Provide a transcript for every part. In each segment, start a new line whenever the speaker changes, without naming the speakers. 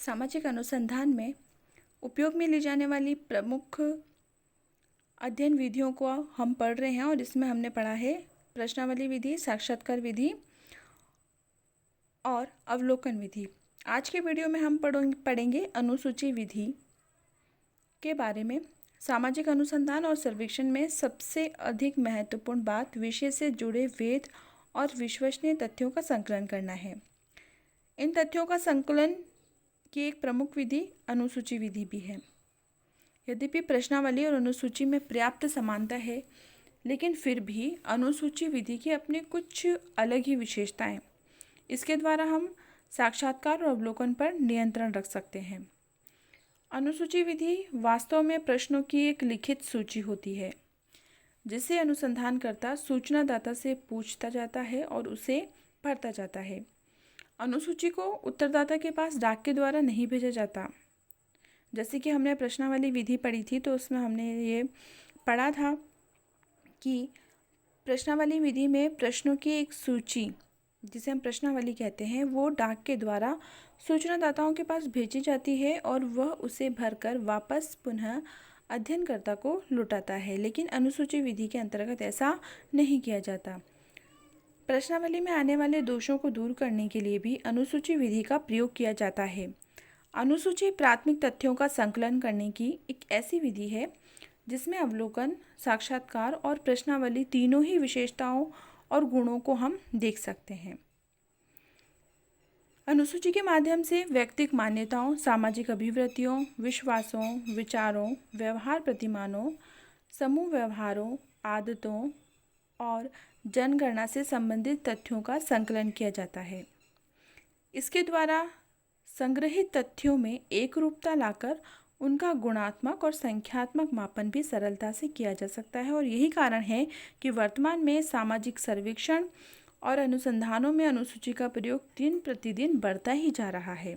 सामाजिक अनुसंधान में उपयोग में ली जाने वाली प्रमुख अध्ययन विधियों को हम पढ़ रहे हैं और इसमें हमने पढ़ा है प्रश्नावली विधि, साक्षात्कार विधि और अवलोकन विधि। आज के वीडियो में हम पढ़ेंगे अनुसूची विधि के बारे में। सामाजिक अनुसंधान और सर्वेक्षण में सबसे अधिक महत्वपूर्ण बात विषय से जुड़े वैध और विश्वसनीय तथ्यों का संकलन करना है। इन तथ्यों का संकलन की एक प्रमुख विधि अनुसूची विधि भी है। यद्यपि प्रश्नावली और अनुसूची में पर्याप्त समानता है, लेकिन फिर भी अनुसूची विधि की अपनी कुछ अलग ही विशेषताएं। इसके द्वारा हम साक्षात्कार और अवलोकन पर नियंत्रण रख सकते हैं। अनुसूची विधि वास्तव में प्रश्नों की एक लिखित सूची होती है, जिसे अनुसंधानकर्ता सूचनादाता से पूछता जाता है और उसे भरता जाता है। अनुसूची को उत्तरदाता के पास डाक के द्वारा नहीं भेजा जाता। जैसे कि हमने प्रश्नावली विधि पढ़ी थी, तो उसमें हमने ये पढ़ा था कि प्रश्नावली विधि में प्रश्नों की एक सूची, जिसे हम प्रश्नावली कहते हैं, वो डाक के द्वारा सूचनादाताओं के पास भेजी जाती है और वह उसे भरकर वापस पुनः अध्ययनकर्ता को लौटाता है। लेकिन अनुसूची विधि के अंतर्गत ऐसा नहीं किया जाता। प्रश्नावली में आने वाले दोषों को दूर करने के लिए भी अनुसूची विधि का प्रयोग किया जाता है। अनुसूची प्राथमिक तथ्यों का संकलन करने की एक ऐसी विधि है जिसमें अवलोकन, साक्षात्कार और प्रश्नावली तीनों ही विशेषताओं और गुणों को हम देख सकते हैं। अनुसूची के माध्यम से व्यक्तिगत मान्यताओं, सामाजिक अभिवृत्तियों, विश्वासों, विचारों, व्यवहार प्रतिमानों, समूह व्यवहारों, आदतों और जनगणना से संबंधित तथ्यों का संकलन किया जाता है। इसके द्वारा संग्रहित तथ्यों में एक रूपता लाकर उनका गुणात्मक और संख्यात्मक मापन भी सरलता से किया जा सकता है। और यही कारण है कि वर्तमान में सामाजिक सर्वेक्षण और अनुसंधानों में अनुसूची का प्रयोग दिन प्रतिदिन बढ़ता ही जा रहा है।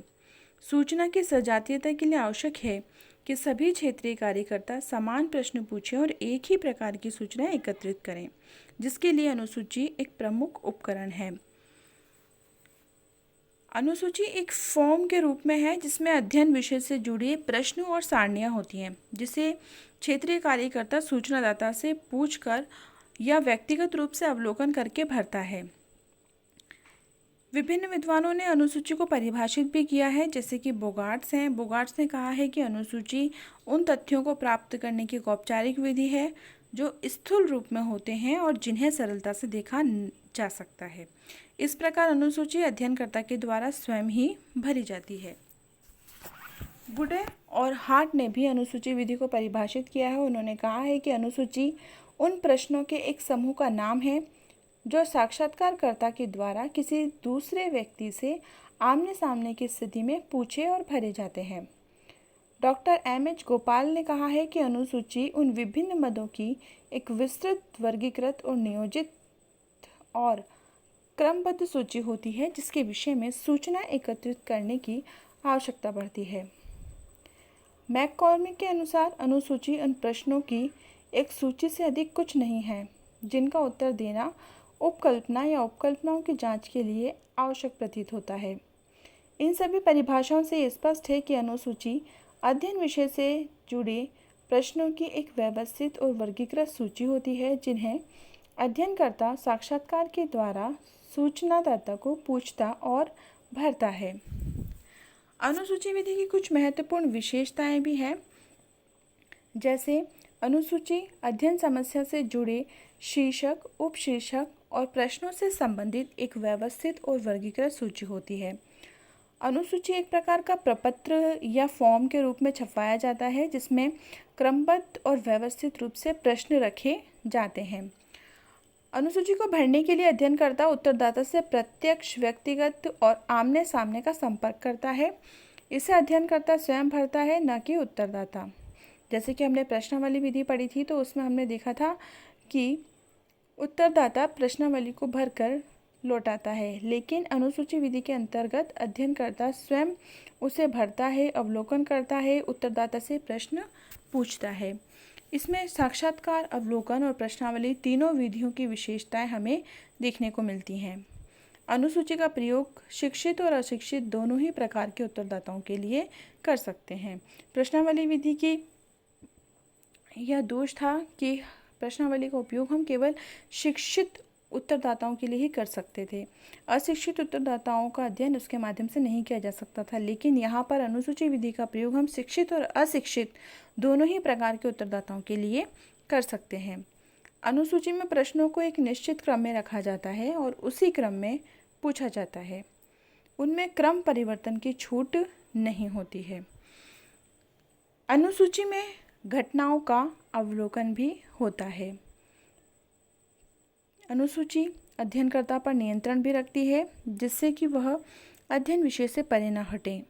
सूचना की सजातीयता के लिए आवश्यक है कि सभी क्षेत्रीय कार्यकर्ता समान प्रश्न पूछें और एक ही प्रकार की सूचना एकत्रित करें, जिसके लिए अनुसूची एक प्रमुख उपकरण है। अनुसूची एक फॉर्म के रूप में है जिसमें अध्ययन विषय से जुड़े प्रश्न और सारणियाँ होती हैं, जिसे क्षेत्रीय कार्यकर्ता सूचनादाता से पूछकर या व्यक्तिगत रूप से अवलोकन करके भरता है। विभिन्न विद्वानों ने अनुसूची को परिभाषित भी किया है, जैसे कि बोगार्ट्स हैं। बोगार्ट्स ने कहा है कि अनुसूची उन तथ्यों को प्राप्त करने की एक औपचारिक विधि है जो स्थूल रूप में होते हैं और जिन्हें सरलता से देखा जा सकता है। इस प्रकार अनुसूची अध्ययनकर्ता के द्वारा स्वयं ही भरी जाती है। गुडे और हार्ट ने भी अनुसूची विधि को परिभाषित किया है। उन्होंने कहा है कि अनुसूची उन प्रश्नों के एक समूह का नाम है जो साक्षात्कारकर्ता के द्वारा किसी दूसरे व्यक्ति से आमने सामने की स्थिति में पूछे और भरे जाते हैं। Doctor M H. गोपाल ने कहा है कि अनुसूची उन विभिन्न मदों की एक विस्तृत, वर्गीकृत और नियोजित और क्रमबद्ध सूची होती है जिसके विषय में सूचना एकत्रित करने की आवश्यकता पड़ती है। मैककॉर्मिक के अनुसार अनुसूची उन प्रश्नों की एक सूची से अधिक कुछ नहीं है जिनका उत्तर देना उपकल्पना या उपकल्पनाओं की जांच के लिए आवश्यक प्रतीत होता है। इन सभी परिभाषाओं से स्पष्ट है कि अनुसूची अध्ययन विषय से जुड़े प्रश्नों की एक व्यवस्थित और वर्गीकृत सूची होती है जिन्हें अध्ययनकर्ता साक्षात्कार के द्वारा सूचनादाता को पूछता और भरता है। अनुसूची विधि की कुछ महत्वपूर्ण विशेषताएं भी हैं, जैसे अनुसूची अध्ययन समस्या से जुड़े शीर्षक, उपशीर्षक और प्रश्नों से संबंधित एक व्यवस्थित और वर्गीकृत सूची होती है। अनुसूची एक प्रकार का प्रपत्र या फॉर्म के रूप में छपवाया जाता है जिसमें क्रमबद्ध और व्यवस्थित रूप से प्रश्न रखे जाते हैं। अनुसूची को भरने के लिए अध्ययनकर्ता उत्तरदाता से प्रत्यक्ष, व्यक्तिगत और आमने सामने का संपर्क करता है। इसे अध्ययनकर्ता स्वयं भरता है, न कि उत्तरदाता। जैसे कि हमने प्रश्नावली विधि पढ़ी थी, तो उसमें हमने देखा था कि उत्तरदाता प्रश्नावली को भरकर लौटाता है, लेकिन अनुसूची विधि के अंतर्गत अध्ययनकर्ता स्वयं उसे भरता है, अवलोकन करता है, उत्तरदाता से प्रश्न पूछता है। इसमें साक्षात्कार, अवलोकन और प्रश्नावली तीनों विधियों की विशेषताएं हमें देखने को मिलती हैं। अनुसूची का प्रयोग शिक्षित और अशिक्षित दोनों ही प्रकार के उत्तरदाताओं के लिए कर सकते हैं। प्रश्नावली विधि की यह दोष था कि प्रश्नावली का उपयोग हम केवल शिक्षित उत्तरदाताओं के लिए ही कर सकते थे। अशिक्षित उत्तरदाताओं का अध्ययन उसके माध्यम से नहीं किया जा सकता था, लेकिन यहाँ पर अनुसूची विधि का प्रयोग हम शिक्षित और अशिक्षित दोनों ही प्रकार के उत्तरदाताओं के लिए कर सकते हैं। अनुसूची में प्रश्नों को एक निश्चित क्रम में रखा जाता है और उसी क्रम में पूछा जाता है। उनमें क्रम परिवर्तन की छूट नहीं होती है। अनुसूची में घटनाओं का अवलोकन भी होता है। अनुसूची अध्ययनकर्ता पर नियंत्रण भी रखती है, जिससे कि वह अध्ययन विषय से परे न हटे।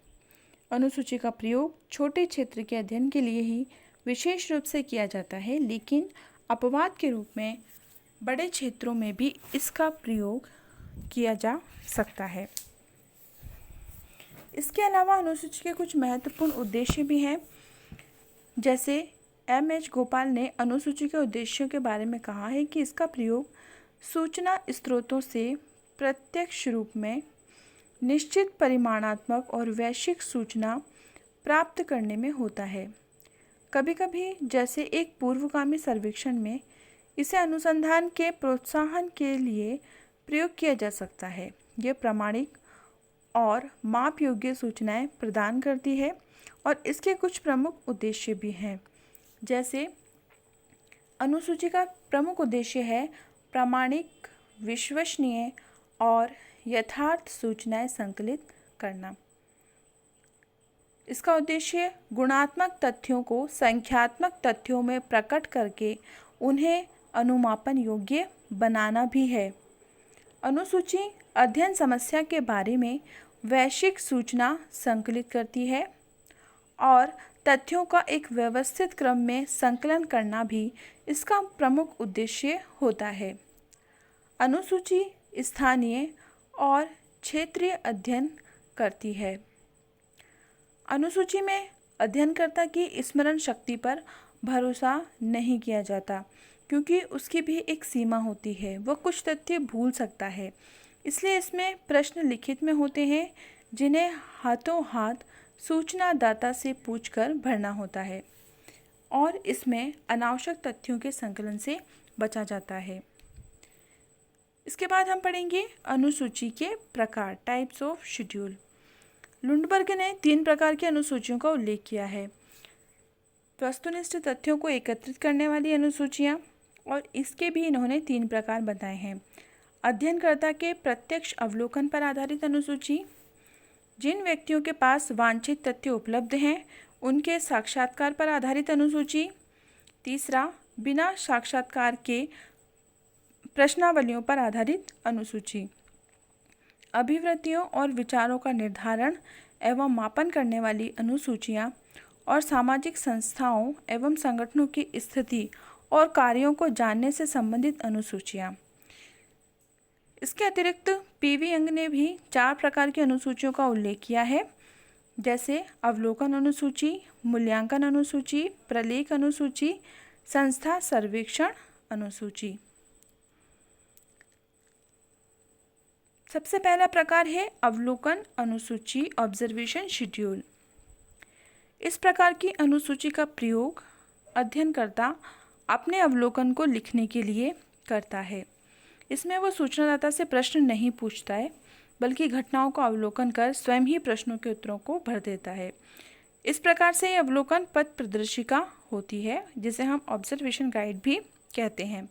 अनुसूची का प्रयोग छोटे क्षेत्र के अध्ययन के लिए ही विशेष रूप से किया जाता है, लेकिन अपवाद के रूप में बड़े क्षेत्रों में भी इसका प्रयोग किया जा सकता है। इसके अलावा अनुसूची के कुछ महत्वपूर्ण उद्देश्य भी हैं। जैसे M.H. गोपाल ने अनुसूची के उद्देश्यों के बारे में कहा है कि इसका प्रयोग सूचना स्रोतों से प्रत्यक्ष रूप में निश्चित परिमाणात्मक और वैश्विक सूचना प्राप्त करने में होता है। कभी कभी जैसे एक पूर्वगामी सर्वेक्षण में इसे अनुसंधान के प्रोत्साहन के लिए प्रयोग किया जा सकता है। यह प्रामाणिक और माप योग्य सूचनाएं प्रदान करती है और इसके कुछ प्रमुख उद्देश्य भी हैं। जैसे अनुसूची का प्रमुख उद्देश्य है प्रामाणिक, विश्वसनीय और यथार्थ सूचनाएं संकलित करना। इसका उद्देश्य गुणात्मक तथ्यों को संख्यात्मक तथ्यों में प्रकट करके उन्हें अनुमापन योग्य बनाना भी है। अनुसूची अध्ययन समस्या के बारे में वैश्विक सूचना संकलित करती है और तथ्यों का एक व्यवस्थित क्रम में संकलन करना भी इसका प्रमुख उद्देश्य होता है। अनुसूची स्थानीय और क्षेत्रीय अध्ययन करती है। अनुसूची में अध्ययनकर्ता की स्मरण शक्ति पर भरोसा नहीं किया जाता, क्योंकि उसकी भी एक सीमा होती है। वह कुछ तथ्य भूल सकता है, इसलिए इसमें प्रश्न लिखित में होते हैं जिन्हें हाथों हाथ सूचनादाता से पूछकर भरना होता है और इसमें अनावश्यक तथ्यों के संकलन से बचा जाता है। इसके बाद हम पढ़ेंगे अनुसूची के प्रकार, टाइप्स ऑफ शेड्यूल। लुंडबर्ग ने 3 प्रकार की अनुसूचियों का उल्लेख किया है। वस्तुनिष्ठ तथ्यों को एकत्रित करने वाली अनुसूचियाँ, और इसके भी इन्होंने 3 प्रकार बताए हैं। अध्ययनकर्ता के प्रत्यक्ष अवलोकन पर आधारित अनुसूची, जिन व्यक्तियों के पास वांछित तथ्य उपलब्ध हैं उनके साक्षात्कार पर आधारित अनुसूची। तीसरा, बिना साक्षात्कार के प्रश्नावलियों पर आधारित अनुसूची। अभिवृत्तियों और विचारों का निर्धारण एवं मापन करने वाली अनुसूचियाँ, और सामाजिक संस्थाओं एवं संगठनों की स्थिति और कार्यों को जानने से संबंधित अनुसूचियाँ। इसके अतिरिक्त पीवी यंग ने भी 4 प्रकार की अनुसूचियों का उल्लेख किया है, जैसे अवलोकन अनुसूची, मूल्यांकन अनुसूची, प्रलेख अनुसूची, संस्था सर्वेक्षण अनुसूची। सबसे पहला प्रकार है अवलोकन अनुसूची, ऑब्जर्वेशन शेड्यूल। इस प्रकार की अनुसूची का प्रयोग अध्ययनकर्ता अपने अवलोकन को लिखने के लिए करता है। इसमें वो सूचनादाता से प्रश्न नहीं पूछता है, बल्कि घटनाओं का अवलोकन कर स्वयं ही प्रश्नों के उत्तरों को भर देता है। इस प्रकार से ये अवलोकन पथ प्रदर्शिका होती है, जिसे हम ऑब्जर्वेशन गाइड भी कहते हैं।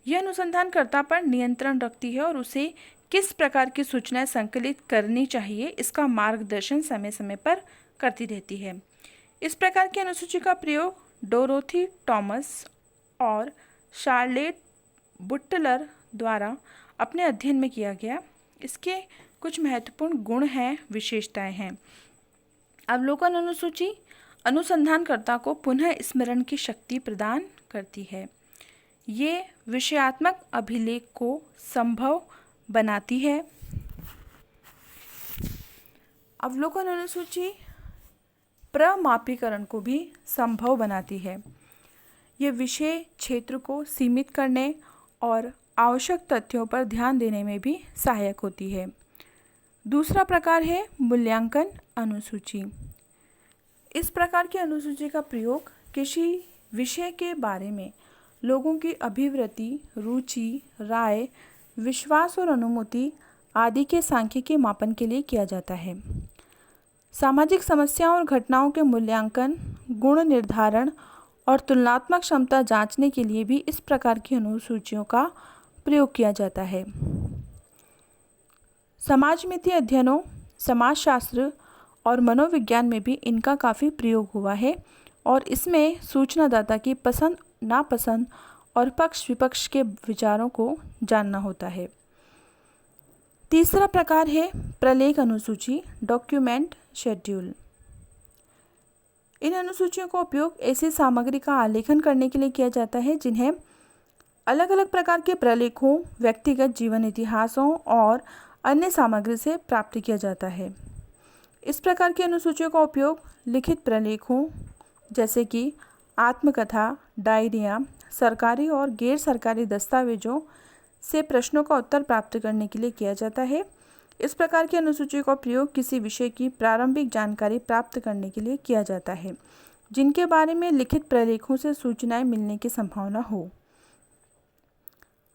यह अनुसंधानकर्ता पर नियंत्रण रखती है और उसे किस प्रकार की सूचनाएं संकलित करनी चाहिए इसका मार्गदर्शन समय समय पर करती रहती है। इस प्रकार की अनुसूची का प्रयोग डोरोथी टॉमस और शार्लेट बुटलर द्वारा अपने अध्ययन में किया गया। इसके कुछ महत्वपूर्ण गुण हैं, विशेषताएं हैं। अवलोकन अनुसूची अनुसंधानकर्ता को पुनः स्मरण की शक्ति प्रदान करती है। ये विषयात्मक अभिलेख को संभव बनाती है। अवलोकन अनुसूची प्रमापीकरण को भी संभव बनाती है। ये विषय क्षेत्र को सीमित करने और आवश्यक तथ्यों पर ध्यान देने में भी सहायक होती है। दूसरा प्रकार है मूल्यांकन अनुसूची। इस प्रकार की अनुसूची का प्रयोग किसी विषय के बारे में लोगों की अभिवृत्ति, रुचि, राय, विश्वास और अनुमति आदि के सांख्यिकीय मापन के लिए किया जाता है। सामाजिक समस्याओं और घटनाओं के मूल्यांकन, गुण निर्धारण और तुलनात्मक क्षमता जांचने के लिए भी इस प्रकार की अनुसूचियों का प्रयोग किया जाता है। समाजमिति अध्ययनों, समाजशास्त्र और मनोविज्ञान में भी इनका काफ़ी प्रयोग हुआ है और इसमें सूचनादाता की पसंद नापसंद और पक्ष विपक्ष के विचारों को जानना होता है। तीसरा प्रकार है प्रलेख अनुसूची, डॉक्यूमेंट शेड्यूल। इन अनुसूचियों का उपयोग ऐसी सामग्री का आलेखन करने के लिए किया जाता है जिन्हें अलग अलग प्रकार के प्रलेखों, व्यक्तिगत जीवन इतिहासों और अन्य सामग्री से प्राप्त किया जाता है। इस प्रकार की अनुसूचियों का उपयोग लिखित प्रलेखों जैसे कि आत्मकथा, डायरियाँ, सरकारी और गैर सरकारी दस्तावेजों से प्रश्नों का उत्तर प्राप्त करने के लिए किया जाता है। इस प्रकार की अनुसूची का प्रयोग किसी विषय की प्रारंभिक जानकारी प्राप्त करने के लिए किया जाता है जिनके बारे में लिखित प्रलेखों से सूचनाएं मिलने की संभावना हो।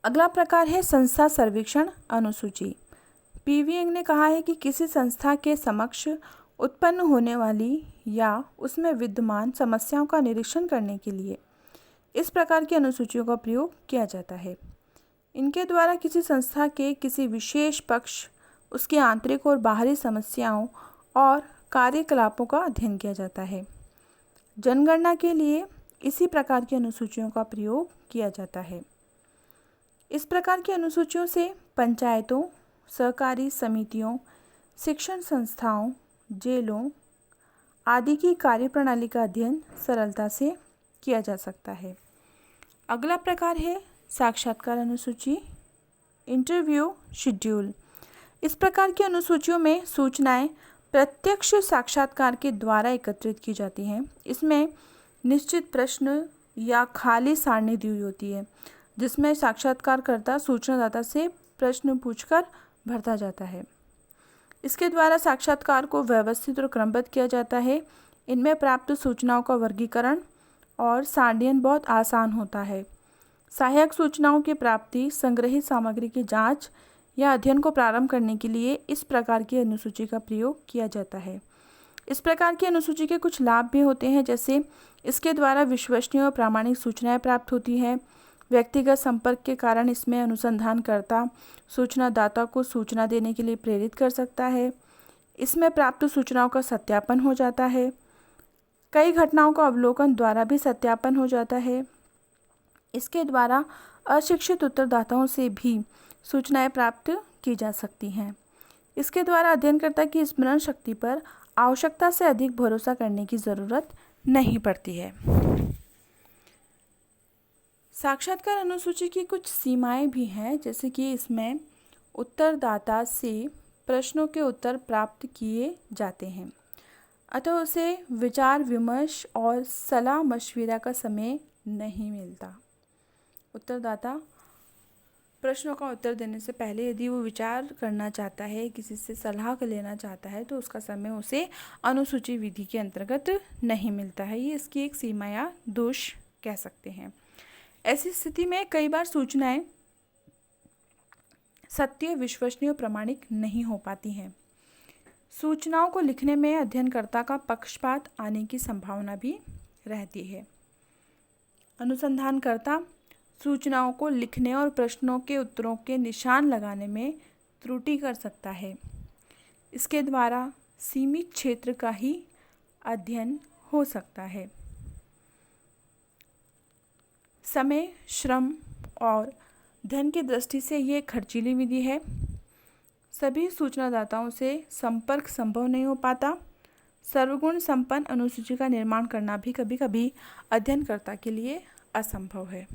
अगला प्रकार है संस्था सर्वेक्षण अनुसूची। पीवी यंग ने कहा है कि किसी संस्था के समक्ष उत्पन्न होने वाली या उसमें विद्यमान समस्याओं का निरीक्षण करने के लिए इस प्रकार की अनुसूचियों का प्रयोग किया जाता है। इनके द्वारा किसी संस्था के किसी विशेष पक्ष, उसकी आंतरिक और बाहरी समस्याओं और कार्यकलापों का अध्ययन किया जाता है। जनगणना के लिए इसी प्रकार की अनुसूचियों का प्रयोग किया जाता है। इस प्रकार की अनुसूचियों से पंचायतों, सहकारी समितियों, शिक्षण संस्थाओं, जेलों आदि की कार्यप्रणाली का अध्ययन सरलता से किया जा सकता है। अगला प्रकार है साक्षात्कार अनुसूची, इंटरव्यू शेड्यूल। इस प्रकार की अनुसूचियों में सूचनाएं प्रत्यक्ष साक्षात्कार के द्वारा एकत्रित की जाती हैं। इसमें निश्चित प्रश्न या खाली सारणी दी हुई होती है जिसमें साक्षात्कारकर्ता सूचनादाता से प्रश्न पूछकर भरता जाता है। इसके द्वारा साक्षात्कार को व्यवस्थित और क्रमबद्ध किया जाता है। इनमें प्राप्त सूचनाओं का वर्गीकरण और सारणीकरण बहुत आसान होता है। सहायक सूचनाओं की प्राप्ति, संग्रहित सामग्री की जांच या अध्ययन को प्रारंभ करने के लिए इस प्रकार की अनुसूची का प्रयोग किया जाता है। इस प्रकार की अनुसूची के कुछ लाभ भी होते हैं, जैसे इसके द्वारा विश्वसनीय और प्रामाणिक सूचनाएं प्राप्त होती है। व्यक्तिगत संपर्क के कारण इसमें अनुसंधानकर्ता सूचनादाता को सूचना देने के लिए प्रेरित कर सकता है। इसमें प्राप्त सूचनाओं का सत्यापन हो जाता है। कई घटनाओं का अवलोकन द्वारा भी सत्यापन हो जाता है। इसके द्वारा अशिक्षित उत्तरदाताओं से भी सूचनाएं प्राप्त की जा सकती हैं। इसके द्वारा अध्ययनकर्ता की स्मरण शक्ति पर आवश्यकता से अधिक भरोसा करने की ज़रूरत नहीं पड़ती है। साक्षात्कार अनुसूची की कुछ सीमाएं भी हैं, जैसे कि इसमें उत्तरदाता से प्रश्नों के उत्तर प्राप्त किए जाते हैं, अतः उसे विचार विमर्श और सलाह मशविरा का समय नहीं मिलता। उत्तरदाता प्रश्नों का उत्तर देने से पहले यदि वो विचार करना चाहता है, किसी से सलाह लेना चाहता है, तो उसका समय उसे अनुसूची विधि के अंतर्गत नहीं मिलता है। ये इसकी एक सीमा या दोष कह सकते हैं। ऐसी स्थिति में कई बार सूचनाएं सत्य, विश्वसनीय और प्रामाणिक नहीं हो पाती हैं। सूचनाओं को लिखने में अध्ययनकर्ता का पक्षपात आने की संभावना भी रहती है। अनुसंधानकर्ता सूचनाओं को लिखने और प्रश्नों के उत्तरों के निशान लगाने में त्रुटि कर सकता है। इसके द्वारा सीमित क्षेत्र का ही अध्ययन हो सकता है। समय, श्रम और धन की दृष्टि से ये खर्चीली विधि है। सभी सूचनादाताओं से संपर्क संभव नहीं हो पाता। सर्वगुण संपन्न अनुसूची का निर्माण करना भी कभी कभी अध्ययनकर्ता के लिए असंभव है।